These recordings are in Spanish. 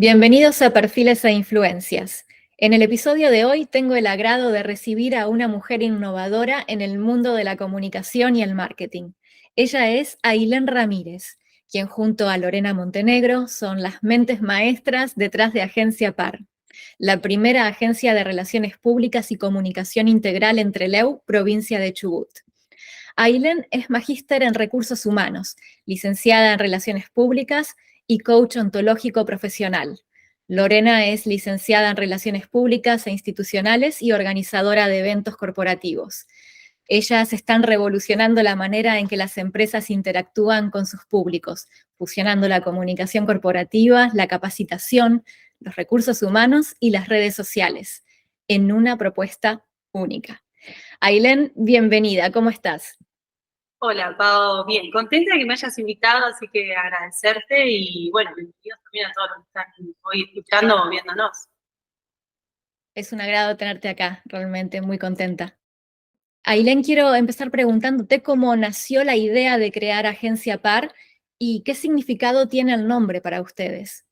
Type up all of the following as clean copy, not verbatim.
Bienvenidos a Perfiles e Influencias. En el episodio de hoy tengo el agrado de recibir a una mujer innovadora en el mundo de la comunicación y el marketing. Ella es Ailén Ramírez, quien junto a Lorena Montenegro son las mentes maestras detrás de Agencia PAR, la primera agencia de relaciones públicas y comunicación integral en Trelew, provincia de Chubut. Ailén es magíster en recursos humanos, licenciada en relaciones públicas y coach ontológico profesional. Lorena es licenciada en relaciones públicas e institucionales y organizadora de eventos corporativos. Ellas están revolucionando la manera en que las empresas interactúan con sus públicos, fusionando la comunicación corporativa, la capacitación, los recursos humanos y las redes sociales, en una propuesta única. Ailén, bienvenida, ¿cómo estás? Hola, Pau. Bien, contenta de que me hayas invitado, así que agradecerte y bueno, bienvenidos también a todos los que están hoy escuchando o viéndonos. Es un agrado tenerte acá, realmente muy contenta. Ailén, quiero empezar preguntándote cómo nació la idea de crear Agencia PAR y qué significado tiene el nombre para ustedes.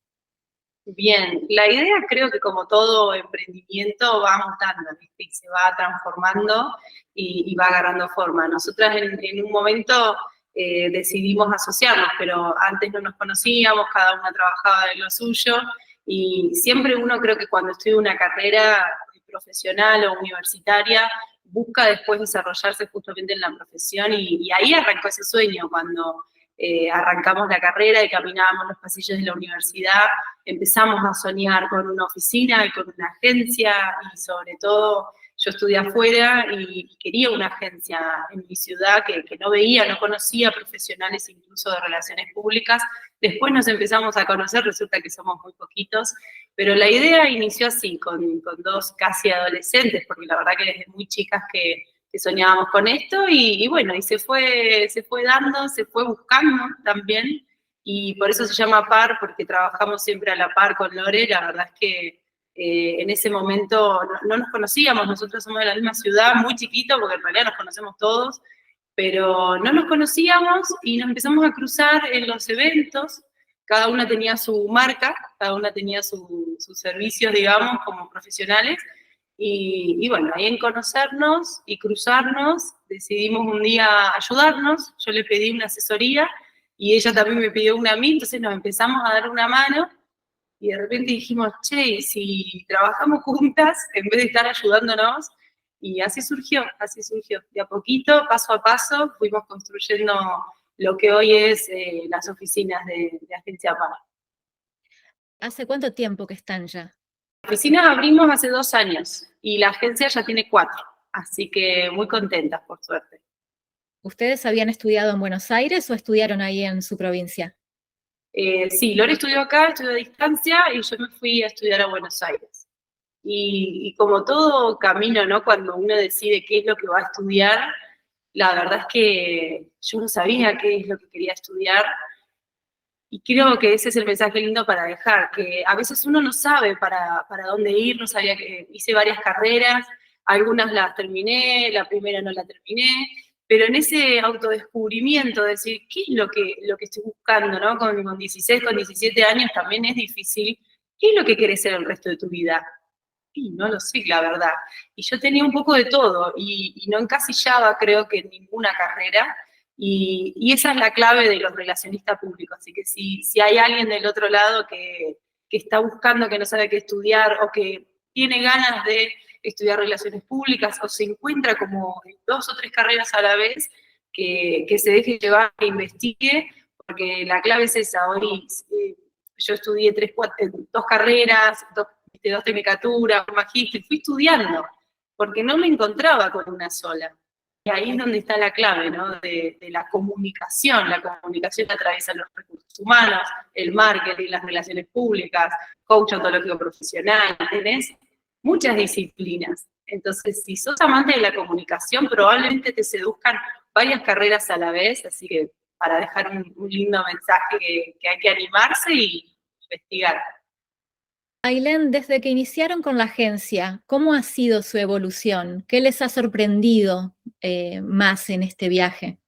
Bien, la idea creo que como todo emprendimiento va mutando, ¿viste? Y se va transformando y va agarrando forma. Nosotras en un momento decidimos asociarnos, pero antes no nos conocíamos, cada una trabajaba de lo suyo y siempre uno creo que cuando estudia una carrera profesional o universitaria busca después desarrollarse justamente en la profesión y ahí arrancó ese sueño cuando arrancamos la carrera y caminábamos los pasillos de la universidad, empezamos a soñar con una oficina, con una agencia y sobre todo yo estudié afuera y quería una agencia en mi ciudad que no veía, no conocía profesionales incluso de relaciones públicas. Después nos empezamos a conocer, resulta que somos muy poquitos, pero la idea inició así, con dos casi adolescentes, porque la verdad que desde muy chicas que soñábamos con esto y bueno, y se fue dando, se fue buscando también y por eso se llama PAR, porque trabajamos siempre a la par con Lore. La verdad es que en ese momento no nos conocíamos, nosotros somos de la misma ciudad, muy chiquito, porque en realidad nos conocemos todos, pero no nos conocíamos y nos empezamos a cruzar en los eventos. Cada una tenía su marca, cada una tenía sus servicios, digamos, como profesionales, y bueno, ahí en conocernos y cruzarnos, decidimos un día ayudarnos. Yo le pedí una asesoría y ella también me pidió una a mí, entonces nos empezamos a dar una mano y de repente dijimos, che, si trabajamos juntas en vez de estar ayudándonos, y así surgió. De a poquito, paso a paso, fuimos construyendo lo que hoy es las oficinas de Agencia PAR. ¿Hace cuánto tiempo que están ya? La oficina abrimos hace 2 años y la agencia ya tiene 4, así que muy contentas, por suerte. ¿Ustedes habían estudiado en Buenos Aires o estudiaron ahí en su provincia? Sí, Lore estudió acá, estudió a distancia y yo me fui a estudiar a Buenos Aires. Y como todo camino, ¿no? Cuando uno decide qué es lo que va a estudiar, la verdad es que yo no sabía qué es lo que quería estudiar y creo que ese es el mensaje lindo para dejar, que a veces uno no sabe para dónde ir, no sabía que hice varias carreras, algunas las terminé, la primera no la terminé, pero en ese autodescubrimiento, de decir, ¿qué es lo que estoy buscando, ¿no? Con 16, con 17 años también es difícil. ¿Qué es lo que querés ser el resto de tu vida? Y no lo sé, la verdad. Y yo tenía un poco de todo y no encasillaba, creo que en ninguna carrera. Y esa es la clave de los relacionistas públicos. Así que si hay alguien del otro lado que está buscando, que no sabe qué estudiar o que tiene ganas de estudiar relaciones públicas o se encuentra como en 2 o 3 carreras a la vez, que se deje llevar, que investigue, porque la clave es esa. Hoy yo estudié 2 carreras, 2 tecnicaturas, un magíster, fui estudiando, porque no me encontraba con una sola. Y ahí es donde está la clave, ¿no? De la comunicación. La comunicación atraviesa los recursos humanos, el marketing, las relaciones públicas, coach ontológico profesional, tenés muchas disciplinas. Entonces, si sos amante de la comunicación, probablemente te seduzcan varias carreras a la vez, así que para dejar un lindo mensaje que hay que animarse y investigar. Ailén, desde que iniciaron con la agencia, ¿cómo ha sido su evolución? ¿Qué les ha sorprendido más en este viaje?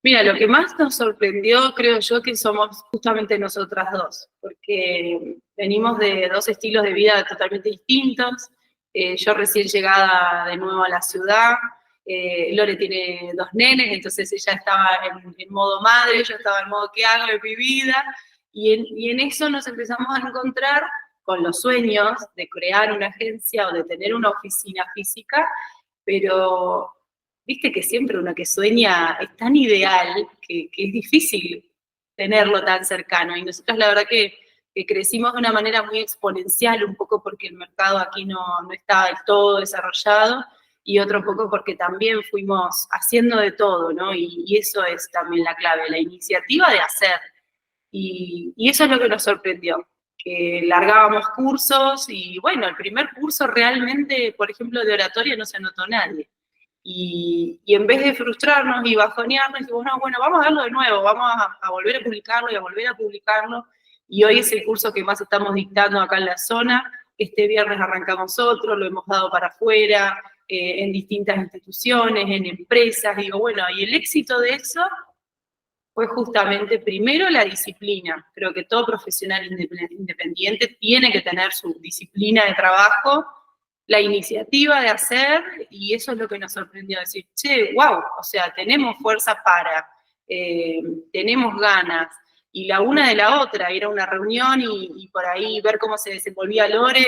Mira, lo que más nos sorprendió, creo yo, que somos justamente nosotras dos, porque venimos de dos estilos de vida totalmente distintos. Yo recién llegada de nuevo a la ciudad, Lore tiene dos nenes, entonces ella estaba en modo madre, yo estaba en modo ¿qué hago de mi vida? Y en eso nos empezamos a encontrar con los sueños de crear una agencia o de tener una oficina física, pero viste que siempre uno que sueña es tan ideal que es difícil tenerlo tan cercano. Y nosotros la verdad que crecimos de una manera muy exponencial, un poco porque el mercado aquí no estaba del todo desarrollado, y otro poco porque también fuimos haciendo de todo, ¿no? Y eso es también la clave, la iniciativa de hacer. Y eso es lo que nos sorprendió, que largábamos cursos y bueno, el primer curso realmente, por ejemplo, de oratoria no se anotó nadie. Y en vez de frustrarnos y bajonearnos, dijimos, no, bueno, vamos a darlo de nuevo, vamos a volver a publicarlo y a volver a publicarlo. Y hoy es el curso que más estamos dictando acá en la zona. Este viernes arrancamos otro, lo hemos dado para afuera, en distintas instituciones, en empresas. Digo, bueno, y el éxito de eso fue justamente, primero, la disciplina. Creo que todo profesional independiente tiene que tener su disciplina de trabajo, la iniciativa de hacer, y eso es lo que nos sorprendió, decir, che, wow, o sea, tenemos fuerza para, tenemos ganas, y la una de la otra, ir a una reunión y por ahí ver cómo se desenvolvía Lore,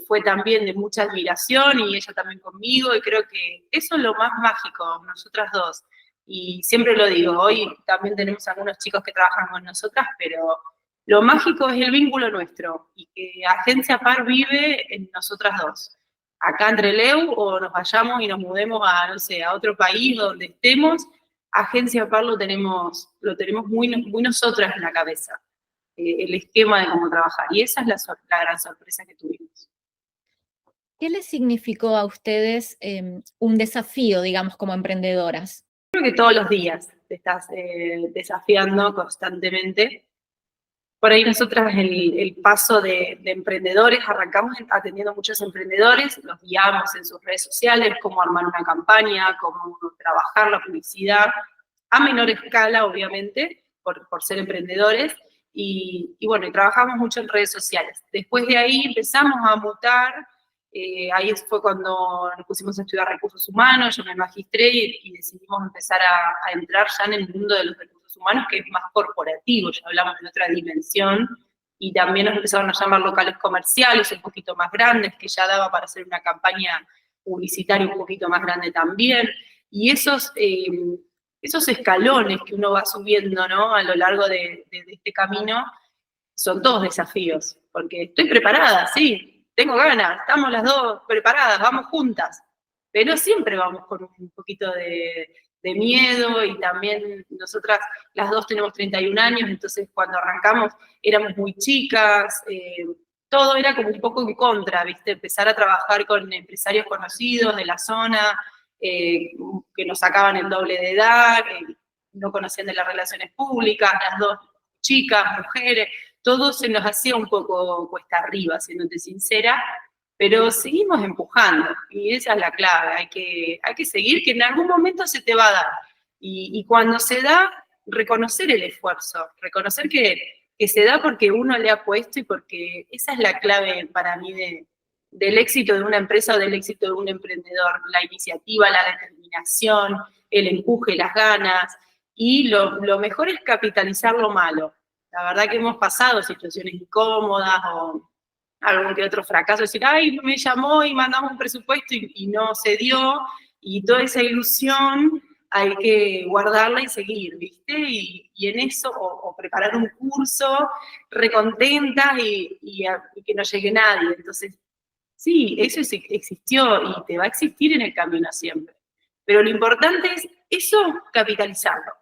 fue también de mucha admiración, y ella también conmigo, y creo que eso es lo más mágico, nosotras dos. Y siempre lo digo, hoy también tenemos algunos chicos que trabajan con nosotras, pero lo mágico es el vínculo nuestro, y que Agencia Par vive en nosotras dos. Acá en Trelew, o nos vayamos y nos mudemos a, no sé, a otro país donde estemos, Agencia Par lo tenemos muy, muy nosotras en la cabeza, el esquema de cómo trabajar. Y esa es la gran sorpresa que tuvimos. ¿Qué les significó a ustedes un desafío, digamos, como emprendedoras? Creo que todos los días te estás desafiando constantemente. Por ahí nosotras el paso de emprendedores, arrancamos atendiendo a muchos emprendedores, los guiamos en sus redes sociales, cómo armar una campaña, cómo trabajar la publicidad, a menor escala, obviamente, por ser emprendedores, y bueno, y trabajamos mucho en redes sociales. Después de ahí empezamos a mutar, ahí fue cuando nos pusimos a estudiar recursos humanos, yo me magistré y decidimos empezar a entrar ya en el mundo de los recursos humanos, que es más corporativo, ya hablamos de otra dimensión, y también nos empezaron a llamar locales comerciales un poquito más grandes, que ya daba para hacer una campaña publicitaria un poquito más grande también, y esos escalones que uno va subiendo, ¿no?, a lo largo de este camino, son todos desafíos, porque estoy preparada, sí, tengo ganas, estamos las dos preparadas, vamos juntas, pero siempre vamos con un poquito de miedo, y también nosotras las dos tenemos 31 años, entonces cuando arrancamos éramos muy chicas, todo era como un poco en contra, ¿viste? Empezar a trabajar con empresarios conocidos de la zona, que nos sacaban el doble de edad, no conocían de las relaciones públicas, las dos chicas, mujeres, todo se nos hacía un poco cuesta arriba, siéndote sincera, pero seguimos empujando, y esa es la clave, hay que seguir, que en algún momento se te va a dar, y cuando se da, reconocer el esfuerzo, reconocer que se da porque uno le ha puesto, y porque esa es la clave para mí del éxito de una empresa o del éxito de un emprendedor, la iniciativa, la determinación, el empuje, las ganas, y lo mejor es capitalizar lo malo. La verdad que hemos pasado situaciones incómodas o algún que otro fracaso, decir, ay, me llamó y mandamos un presupuesto y no se dio, y toda esa ilusión hay que guardarla y seguir, ¿viste? Y en eso, o preparar un curso recontenta y que no llegue nadie. Entonces, sí, eso existió y te va a existir en el camino siempre. Pero lo importante es eso, capitalizarlo,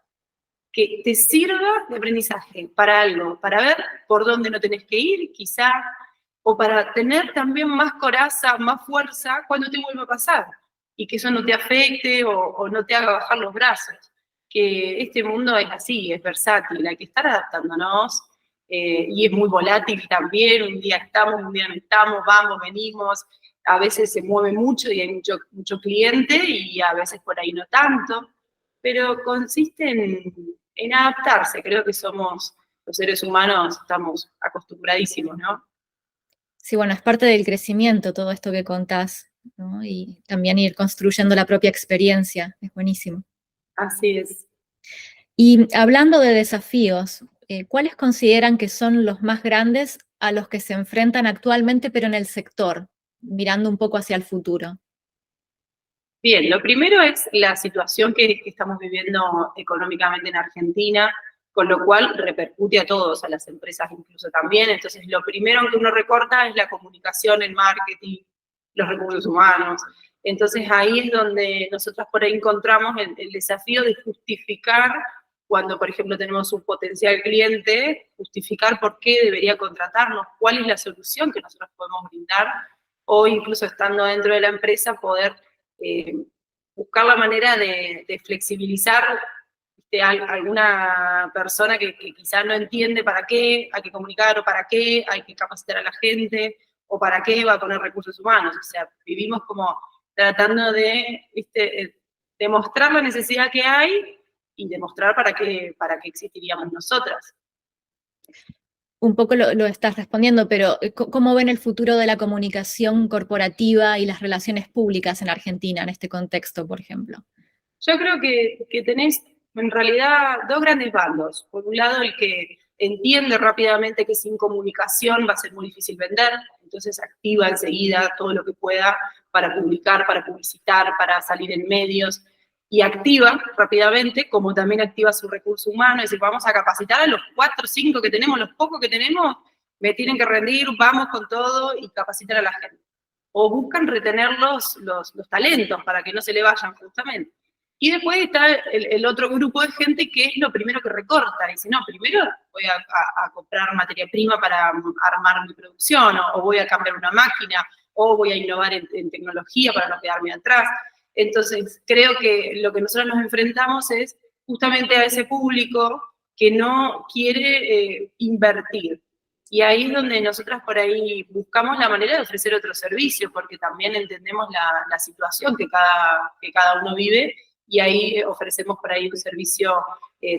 que te sirva de aprendizaje para algo, para ver por dónde no tenés que ir, quizá, o para tener también más coraza, más fuerza cuando te vuelva a pasar, y que eso no te afecte o no te haga bajar los brazos. Que este mundo es así, es versátil, hay que estar adaptándonos, y es muy volátil también, un día estamos, un día no estamos, vamos, venimos, a veces se mueve mucho y hay mucho cliente, y a veces por ahí no tanto. pero consiste en adaptarse. Creo que somos, los seres humanos, estamos acostumbradísimos, ¿no? Sí, bueno, es parte del crecimiento todo esto que contás, ¿no? Y también ir construyendo la propia experiencia, es buenísimo. Así es. Y hablando de desafíos, ¿cuáles consideran que son los más grandes a los que se enfrentan actualmente, pero en el sector, mirando un poco hacia el futuro? Bien, lo primero es la situación que estamos viviendo económicamente en Argentina, con lo cual repercute a todos, a las empresas incluso también. Entonces, lo primero que uno recorta es la comunicación, el marketing, los recursos humanos. Entonces, ahí es donde nosotros por ahí encontramos el desafío de justificar, cuando, por ejemplo, tenemos un potencial cliente, justificar por qué debería contratarnos, cuál es la solución que nosotros podemos brindar, o incluso estando dentro de la empresa, poder eh, buscar la manera de flexibilizar alguna persona que quizás no entiende para qué hay que comunicar o para qué hay que capacitar a la gente o para qué va a poner recursos humanos. O sea, vivimos como tratando de demostrar la necesidad que hay y demostrar para qué existiríamos nosotras. Un poco lo estás respondiendo, pero ¿cómo ven el futuro de la comunicación corporativa y las relaciones públicas en Argentina en este contexto, por ejemplo? Yo creo que tenés en realidad dos grandes bandos. Por un lado, el que entiende rápidamente que sin comunicación va a ser muy difícil vender, entonces activa enseguida todo lo que pueda para publicar, para publicitar, para salir en medios, y activa rápidamente, como también activa su recurso humano, es decir, vamos a capacitar a los 4 o 5 que tenemos, los pocos que tenemos, me tienen que rendir, vamos con todo y capacitar a la gente. O buscan retener los talentos para que no se le vayan justamente. Y después está el otro grupo de gente que es lo primero que recorta. Dice, no, primero voy a comprar materia prima para armar mi producción, o voy a cambiar una máquina, o voy a innovar en tecnología para no quedarme atrás. Entonces, creo que lo que nosotros nos enfrentamos es justamente a ese público que no quiere invertir. Y ahí es donde nosotras por ahí buscamos la manera de ofrecer otro servicio, porque también entendemos la situación que cada uno vive, y ahí ofrecemos por ahí un servicio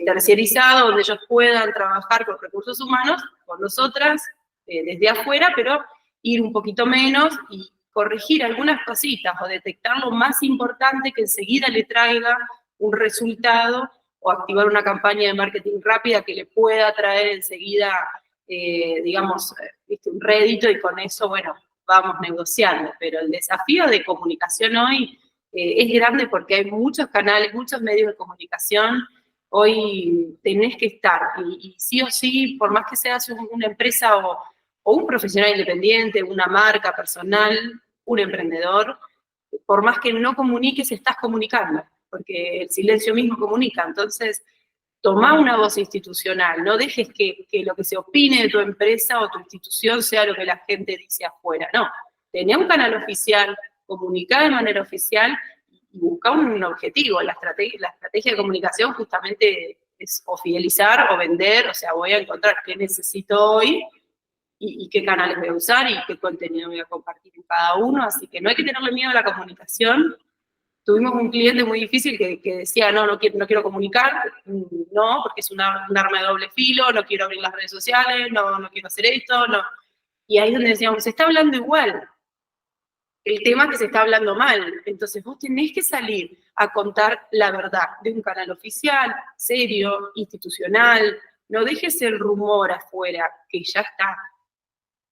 terciarizado donde ellos puedan trabajar con recursos humanos, con nosotras, desde afuera, pero ir un poquito menos y corregir algunas cositas o detectar lo más importante que enseguida le traiga un resultado, o activar una campaña de marketing rápida que le pueda traer enseguida, digamos, un rédito, y con eso, bueno, vamos negociando. Pero el desafío de comunicación hoy es grande porque hay muchos canales, muchos medios de comunicación. Hoy tenés que estar, y sí o sí, por más que seas una empresa o un profesional independiente, una marca personal, un emprendedor, por más que no comuniques, estás comunicando, porque el silencio mismo comunica. Entonces, tomá una voz institucional, no dejes que lo que se opine de tu empresa o tu institución sea lo que la gente dice afuera. No, tené un canal oficial, comunicá de manera oficial y buscá un objetivo. La estrategia de comunicación justamente es o fidelizar o vender, o sea, voy a encontrar qué necesito hoy y qué canales voy a usar y qué contenido voy a compartir en cada uno. Así que no hay que tenerle miedo a la comunicación. Tuvimos un cliente muy difícil que decía, no quiero comunicar, no, porque es un arma de doble filo, no quiero abrir las redes sociales, no quiero hacer esto, no. Y ahí es donde decíamos, se está hablando igual. El tema es que se está hablando mal. Entonces vos tenés que salir a contar la verdad de un canal oficial, serio, institucional. No dejes el rumor afuera, que ya está.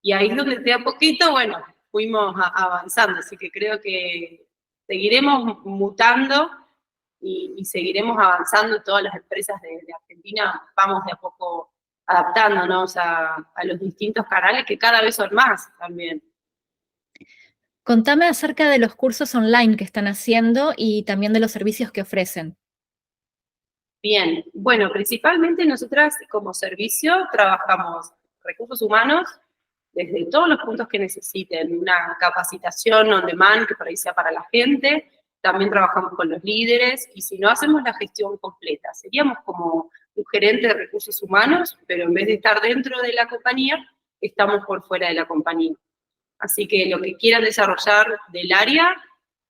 Y ahí es donde de a poquito, bueno, fuimos avanzando. Así que creo que seguiremos mutando y seguiremos avanzando. Todas las empresas de Argentina vamos de a poco adaptándonos a los distintos canales, que cada vez son más también. Contame acerca de los cursos online que están haciendo y también de los servicios que ofrecen. Bien, bueno, principalmente nosotras como servicio trabajamos recursos humanos desde todos los puntos que necesiten, una capacitación on demand que por ahí sea para la gente, también trabajamos con los líderes, y si no, hacemos la gestión completa. Seríamos como un gerente de recursos humanos, pero en vez de estar dentro de la compañía, estamos por fuera de la compañía. Así que lo que quieran desarrollar del área,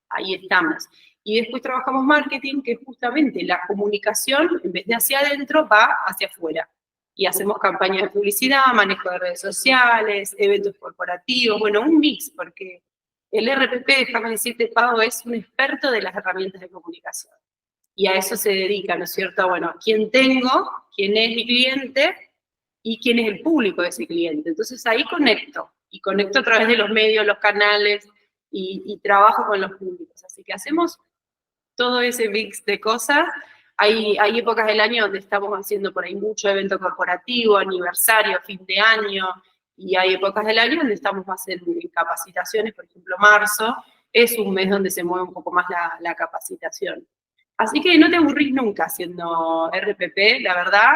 ahí estamos. Y después trabajamos marketing, que es justamente la comunicación, en vez de hacia adentro, va hacia afuera. Y hacemos campañas de publicidad, manejo de redes sociales, eventos corporativos, bueno, un mix, porque el RPP, déjame decirte, Pau, es un experto de las herramientas de comunicación. Y a eso se dedica, ¿no es cierto? Bueno, quién tengo, quién es mi cliente y quién es el público de ese cliente. Entonces ahí conecto, y conecto a través de los medios, los canales, y trabajo con los públicos. Así que hacemos todo ese mix de cosas. Hay épocas del año donde estamos haciendo por ahí mucho evento corporativo, aniversario, fin de año, y hay épocas del año donde estamos más en capacitaciones, por ejemplo, marzo es un mes donde se mueve un poco más la capacitación. Así que no te aburrís nunca haciendo RPP, la verdad,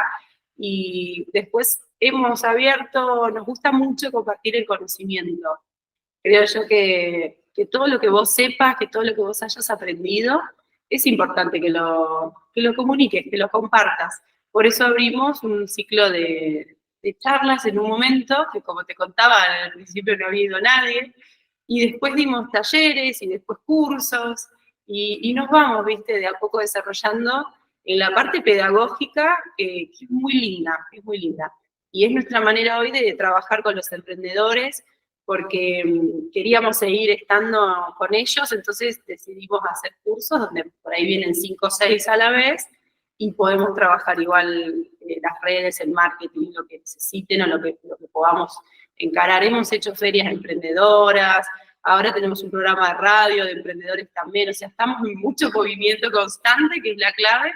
y después hemos abierto, nos gusta mucho compartir el conocimiento. Creo yo que todo lo que vos sepas, que todo lo que vos hayas aprendido, es importante que lo comuniques, que lo compartas. Por eso abrimos un ciclo de charlas en un momento, que como te contaba, al principio no había ido nadie, y después dimos talleres y después cursos, y nos vamos, viste, de a poco desarrollando en la parte pedagógica, que es muy linda, es muy linda. Y es nuestra manera hoy de trabajar con los emprendedores, porque queríamos seguir estando con ellos, entonces decidimos hacer cursos donde por ahí vienen 5 o 6 a la vez y podemos trabajar igual las redes, el marketing, lo que necesiten o lo que podamos encarar. Hemos hecho ferias emprendedoras, ahora tenemos un programa de radio de emprendedores también, o sea, estamos en mucho movimiento constante, que es la clave,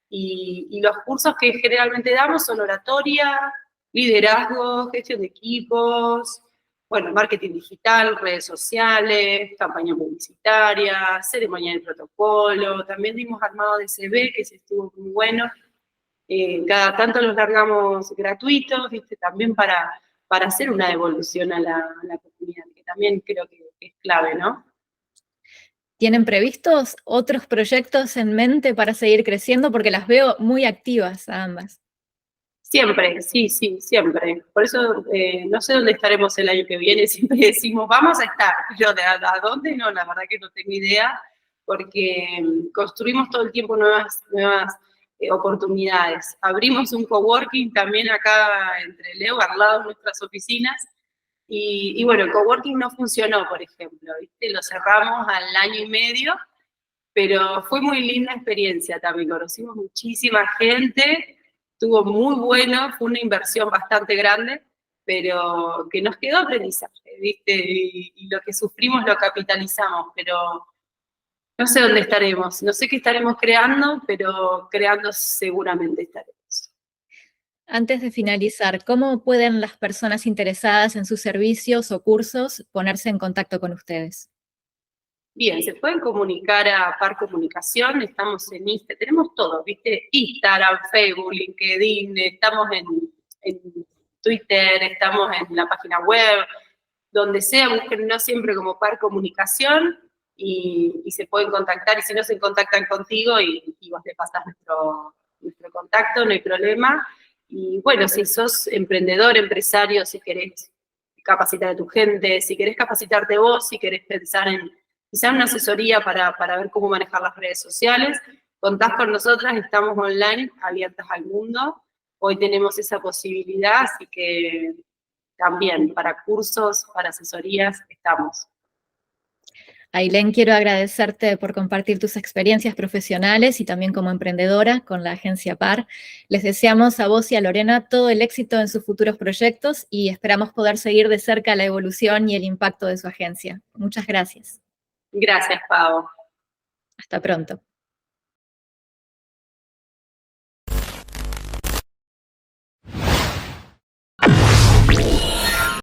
y los cursos que generalmente damos son oratoria, liderazgo, gestión de equipos, bueno, marketing digital, redes sociales, campaña publicitaria, ceremonia de protocolo, también dimos armado de CV, que se estuvo muy bueno. Cada tanto los largamos gratuitos, ¿viste? También para hacer una devolución a la comunidad, que también creo que es clave, ¿no? ¿Tienen previstos otros proyectos en mente para seguir creciendo? Porque las veo muy activas a ambas. Siempre, sí, sí, siempre. Por eso no sé dónde estaremos el año que viene, siempre decimos, vamos a estar, pero a dónde no, la verdad que no tengo idea, porque construimos todo el tiempo nuevas oportunidades. Abrimos un coworking también acá entre Leo, al lado de nuestras oficinas, y bueno, el coworking no funcionó, por ejemplo, ¿viste? Lo cerramos al año y medio, pero fue muy linda experiencia también, conocimos muchísima gente, estuvo muy bueno, fue una inversión bastante grande, pero que nos quedó aprendizaje, ¿viste? Y lo que sufrimos lo capitalizamos, pero no sé dónde estaremos, no sé qué estaremos creando, pero creando seguramente estaremos. Antes de finalizar, ¿cómo pueden las personas interesadas en sus servicios o cursos ponerse en contacto con ustedes? Bien, se pueden comunicar a Par Comunicación, estamos en Instagram, tenemos todo, ¿viste? Instagram, Facebook, LinkedIn, estamos en Twitter, estamos en la página web, donde sea, búsquennos siempre como Par Comunicación y se pueden contactar, y si no se contactan contigo y vos le pasás nuestro contacto, no hay problema. Y bueno, si sos emprendedor, empresario, si querés capacitar a tu gente, si querés capacitarte vos, si querés pensar en quizá una asesoría para ver cómo manejar las redes sociales, contás con nosotras, estamos online, abiertas al mundo. Hoy tenemos esa posibilidad, así que también para cursos, para asesorías, estamos. Ailén, quiero agradecerte por compartir tus experiencias profesionales y también como emprendedora con la agencia PAR. Les deseamos a vos y a Lorena todo el éxito en sus futuros proyectos y esperamos poder seguir de cerca la evolución y el impacto de su agencia. Muchas gracias. Gracias, Pau. Hasta pronto.